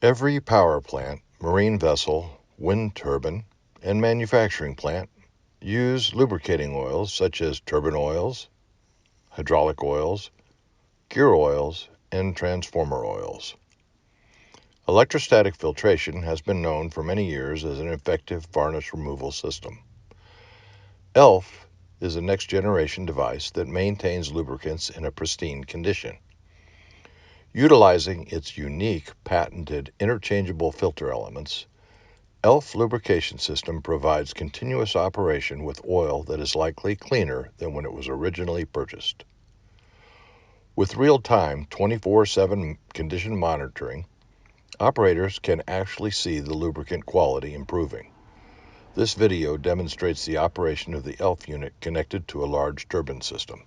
Every power plant, marine vessel, wind turbine, and manufacturing plant use lubricating oils such as turbine oils, hydraulic oils, gear oils, and transformer oils. Electrostatic filtration has been known for many years as an effective varnish removal system. ELF is a next-generation device that maintains lubricants in a pristine condition. Utilizing its unique, patented, interchangeable filter elements, ELF lubrication system provides continuous operation with oil that is likely cleaner than when it was originally purchased. With real-time 24/7 condition monitoring, operators can actually see the lubricant quality improving. This video demonstrates the operation of the ELF unit connected to a large turbine system.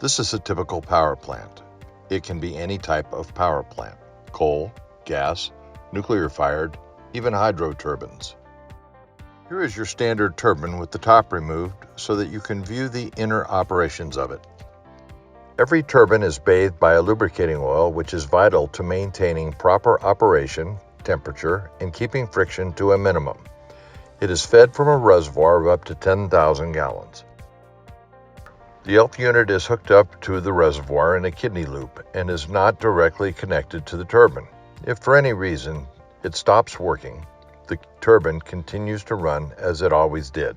This is a typical power plant. It can be any type of power plant: coal, gas, nuclear-fired, even hydro turbines. Here is your standard turbine with the top removed so that you can view the inner operations of it. Every turbine is bathed by a lubricating oil which is vital to maintaining proper operation, temperature, and keeping friction to a minimum. It is fed from a reservoir of up to 10,000 gallons. The ELF unit is hooked up to the reservoir in a kidney loop and is not directly connected to the turbine. If for any reason it stops working, the turbine continues to run as it always did.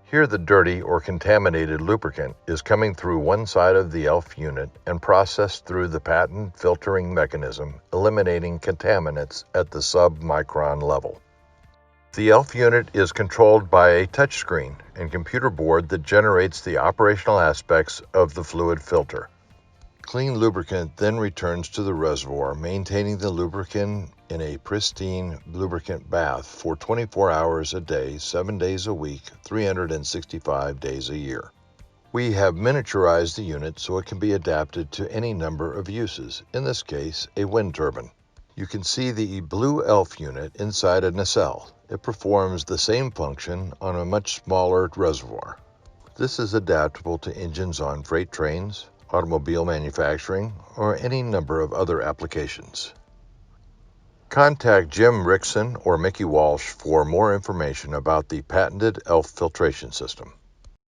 Here the dirty or contaminated lubricant is coming through one side of the ELF unit and processed through the patent filtering mechanism, eliminating contaminants at the sub-micron level. The ELF unit is controlled by a touchscreen and computer board that generates the operational aspects of the fluid filter. Clean lubricant then returns to the reservoir, maintaining the lubricant in a pristine lubricant bath for 24 hours a day, 7 days a week, 365 days a year. We have miniaturized the unit so it can be adapted to any number of uses, in this case, a wind turbine. You can see the blue ELF unit inside a nacelle. It performs the same function on a much smaller reservoir. This is adaptable to engines on freight trains, automobile manufacturing, or any number of other applications. Contact Jim Rickson or Mickey Walsh for more information about the patented ELF filtration system.